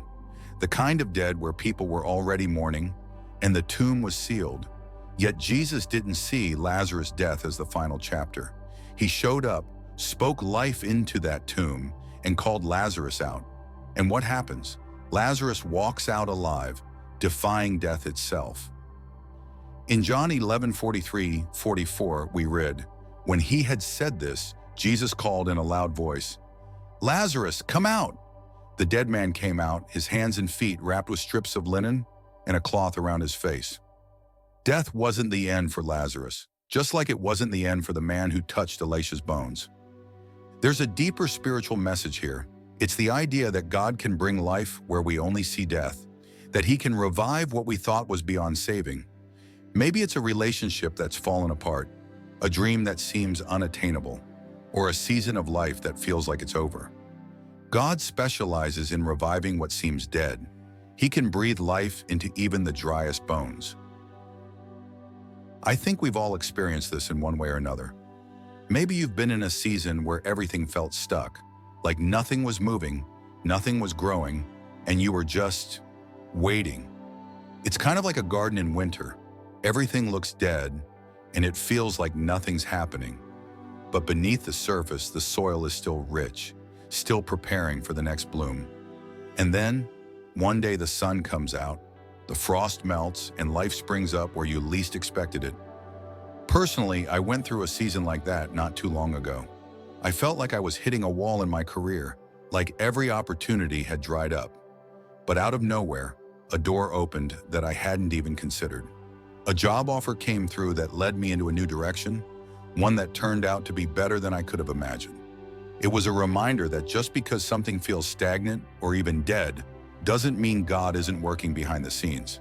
the kind of dead where people were already mourning, and the tomb was sealed. Yet Jesus didn't see Lazarus' death as the final chapter. He showed up, spoke life into that tomb, and called Lazarus out. And what happens? Lazarus walks out alive, defying death itself. In John 11:43-44, we read, "When he had said this, Jesus called in a loud voice, "Lazarus, come out!" The dead man came out, his hands and feet wrapped with strips of linen and a cloth around his face. Death wasn't the end for Lazarus, just like it wasn't the end for the man who touched Elisha's bones. There's a deeper spiritual message here. It's the idea that God can bring life where we only see death, that He can revive what we thought was beyond saving. Maybe it's a relationship that's fallen apart, a dream that seems unattainable, or a season of life that feels like it's over. God specializes in reviving what seems dead. He can breathe life into even the driest bones. I think we've all experienced this in one way or another. Maybe you've been in a season where everything felt stuck, like nothing was moving, nothing was growing, and you were just waiting. It's kind of like a garden in winter. Everything looks dead, and it feels like nothing's happening. But beneath the surface, the soil is still rich, still preparing for the next bloom. And then, one day the sun comes out, the frost melts, and life springs up where you least expected it. Personally, I went through a season like that not too long ago. I felt like I was hitting a wall in my career, like every opportunity had dried up. But out of nowhere, a door opened that I hadn't even considered. A job offer came through that led me into a new direction, one that turned out to be better than I could have imagined. It was a reminder that just because something feels stagnant or even dead doesn't mean God isn't working behind the scenes.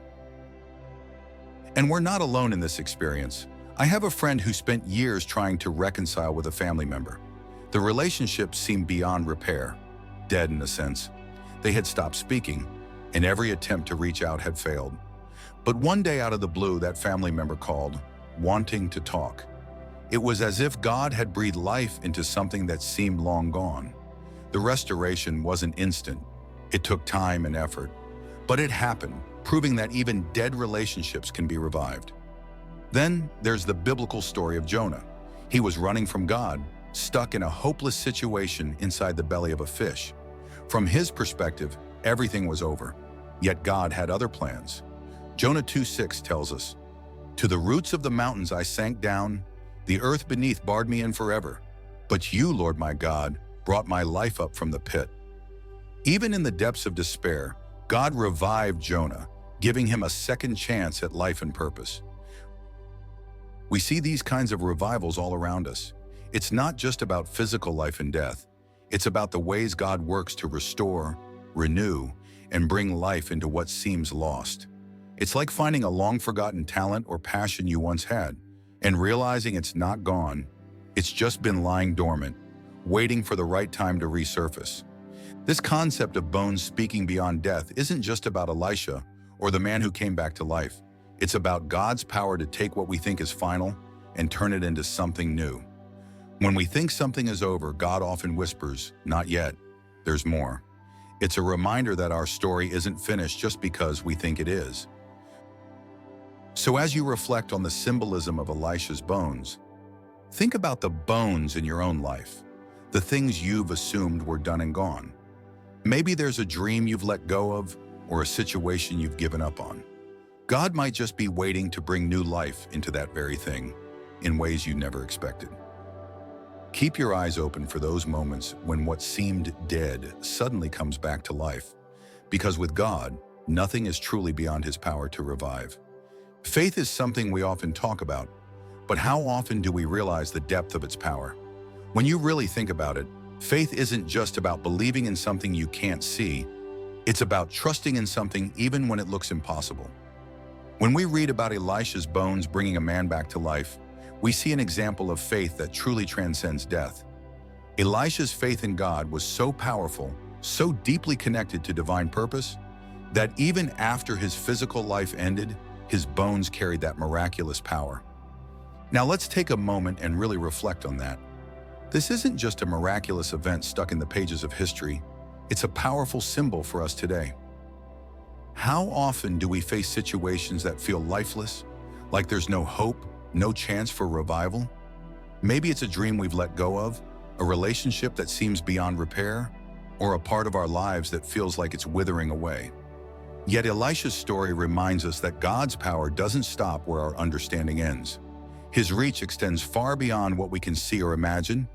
And we're not alone in this experience. I have a friend who spent years trying to reconcile with a family member. The relationship seemed beyond repair, dead in a sense. They had stopped speaking, and every attempt to reach out had failed. But one day out of the blue, that family member called, wanting to talk. It was as if God had breathed life into something that seemed long gone. The restoration wasn't instant. It took time and effort. But it happened, proving that even dead relationships can be revived. Then there's the biblical story of Jonah. He was running from God, stuck in a hopeless situation inside the belly of a fish. From his perspective, everything was over. Yet God had other plans. Jonah 2:6 tells us, "To the roots of the mountains I sank down, the earth beneath barred me in forever. But you, Lord my God, brought my life up from the pit." Even in the depths of despair, God revived Jonah, giving him a second chance at life and purpose. We see these kinds of revivals all around us. It's not just about physical life and death. It's about the ways God works to restore, renew, and bring life into what seems lost. It's like finding a long-forgotten talent or passion you once had, and realizing it's not gone. It's just been lying dormant, waiting for the right time to resurface. This concept of bones speaking beyond death isn't just about Elisha or the man who came back to life. It's about God's power to take what we think is final and turn it into something new. When we think something is over, God often whispers, "Not yet, there's more." It's a reminder that our story isn't finished just because we think it is. So as you reflect on the symbolism of Elisha's bones, think about the bones in your own life, the things you've assumed were done and gone. Maybe there's a dream you've let go of or a situation you've given up on. God might just be waiting to bring new life into that very thing in ways you never expected. Keep your eyes open for those moments when what seemed dead suddenly comes back to life, because with God, nothing is truly beyond His power to revive. Faith is something we often talk about, but how often do we realize the depth of its power? When you really think about it, faith isn't just about believing in something you can't see. It's about trusting in something even when it looks impossible. When we read about Elisha's bones bringing a man back to life, we see an example of faith that truly transcends death. Elisha's faith in God was so powerful, so deeply connected to divine purpose, that even after his physical life ended, his bones carried that miraculous power. Now let's take a moment and really reflect on that. This isn't just a miraculous event stuck in the pages of history. It's a powerful symbol for us today. How often do we face situations that feel lifeless, like there's no hope, no chance for revival? Maybe it's a dream we've let go of, a relationship that seems beyond repair, or a part of our lives that feels like it's withering away. Yet Elisha's story reminds us that God's power doesn't stop where our understanding ends. His reach extends far beyond what we can see or imagine,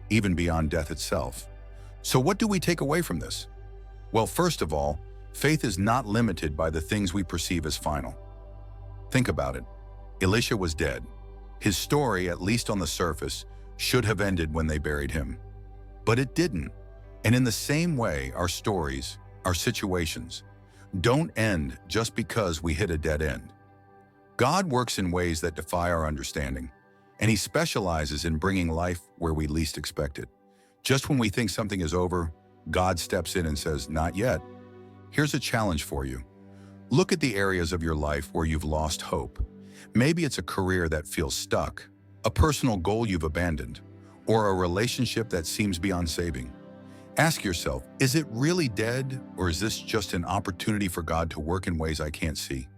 even beyond death itself. So what do we take away from this? Well, first of all, faith is not limited by the things we perceive as final. Think about it. Elisha was dead. His story, at least on the surface, should have ended when they buried him. But it didn't. And in the same way, our stories, our situations, don't end just because we hit a dead end. God works in ways that defy our understanding, and He specializes in bringing life where we least expect it. Just when we think something is over, God steps in and says, "Not yet." Here's a challenge for you. Look at the areas of your life where you've lost hope. Maybe it's a career that feels stuck, a personal goal you've abandoned, or a relationship that seems beyond saving. Ask yourself, is it really dead, or is this just an opportunity for God to work in ways I can't see?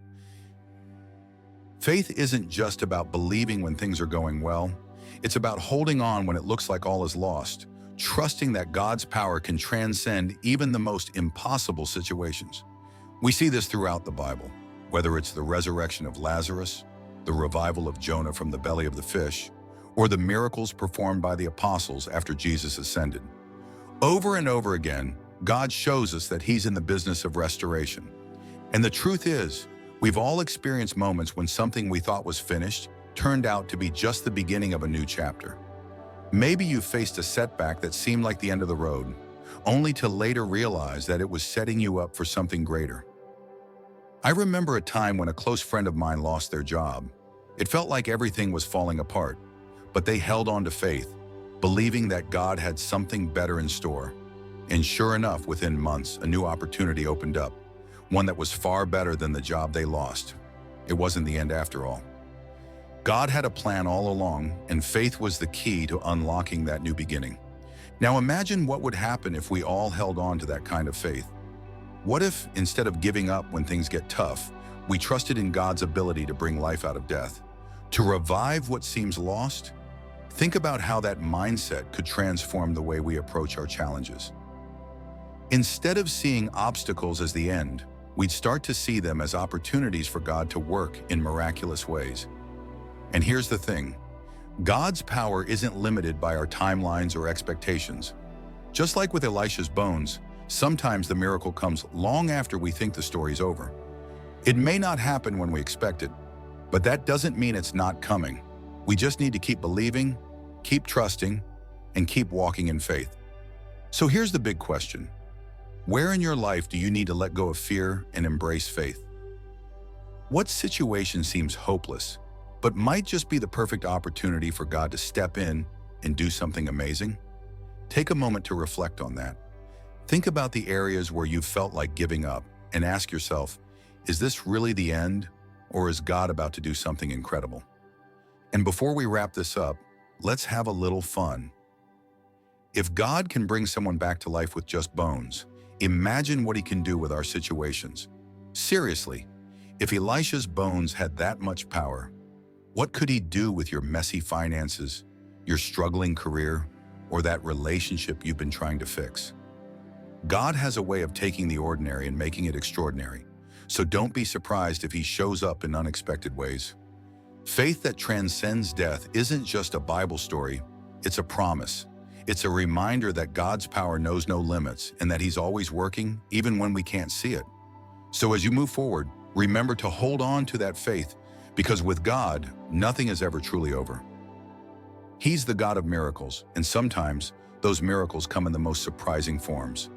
Faith isn't just about believing when things are going well. It's about holding on when it looks like all is lost, trusting that God's power can transcend even the most impossible situations. We see this throughout the Bible, whether it's the resurrection of Lazarus, the revival of Jonah from the belly of the fish, or the miracles performed by the apostles after Jesus ascended. Over and over again, God shows us that He's in the business of restoration. And the truth is, we've all experienced moments when something we thought was finished turned out to be just the beginning of a new chapter. Maybe you faced a setback that seemed like the end of the road, only to later realize that it was setting you up for something greater. I remember a time when a close friend of mine lost their job. It felt like everything was falling apart, but they held on to faith, believing that God had something better in store. And sure enough, within months, a new opportunity opened up, one that was far better than the job they lost. It wasn't the end after all. God had a plan all along, and faith was the key to unlocking that new beginning. Now imagine what would happen if we all held on to that kind of faith. What if, instead of giving up when things get tough, we trusted in God's ability to bring life out of death, to revive what seems lost? Think about how that mindset could transform the way we approach our challenges. Instead of seeing obstacles as the end, we'd start to see them as opportunities for God to work in miraculous ways. And here's the thing, God's power isn't limited by our timelines or expectations. Just like with Elisha's bones, sometimes the miracle comes long after we think the story's over. It may not happen when we expect it, but that doesn't mean it's not coming. We just need to keep believing, keep trusting, and keep walking in faith. So here's the big question. Where in your life do you need to let go of fear and embrace faith? What situation seems hopeless, but might just be the perfect opportunity for God to step in and do something amazing? Take a moment to reflect on that. Think about the areas where you've felt like giving up and ask yourself, is this really the end, or is God about to do something incredible? And before we wrap this up, let's have a little fun. If God can bring someone back to life with just bones, imagine what He can do with our situations. Seriously, if Elisha's bones had that much power, what could He do with your messy finances, your struggling career, or that relationship you've been trying to fix? God has a way of taking the ordinary and making it extraordinary, so don't be surprised if He shows up in unexpected ways. Faith that transcends death isn't just a Bible story, it's a promise. It's a reminder that God's power knows no limits and that He's always working, even when we can't see it. So as you move forward, remember to hold on to that faith, because with God, nothing is ever truly over. He's the God of miracles, and sometimes those miracles come in the most surprising forms.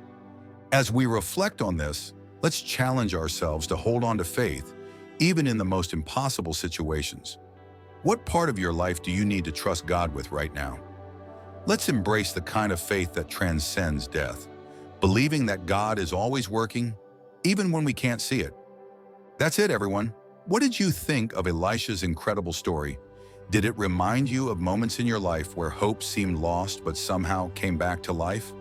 As we reflect on this, let's challenge ourselves to hold on to faith, even in the most impossible situations. What part of your life do you need to trust God with right now? Let's embrace the kind of faith that transcends death, believing that God is always working, even when we can't see it. That's it, everyone. What did you think of Elisha's incredible story? Did it remind you of moments in your life where hope seemed lost but somehow came back to life?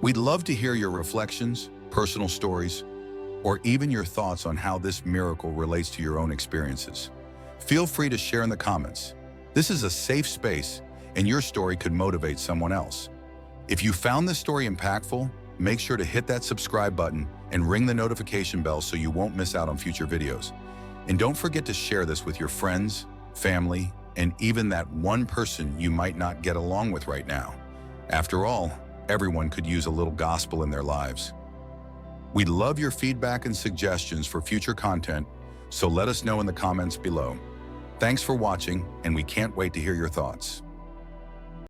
We'd love to hear your reflections, personal stories, or even your thoughts on how this miracle relates to your own experiences. Feel free to share in the comments. This is a safe space, and your story could motivate someone else. If you found this story impactful, make sure to hit that subscribe button and ring the notification bell so you won't miss out on future videos. And don't forget to share this with your friends, family, and even that one person you might not get along with right now. After all, Everyone could use a little gospel in their lives. We'd love your feedback and suggestions for future content, so let us know in the comments below. Thanks for watching, and we can't wait to hear your thoughts.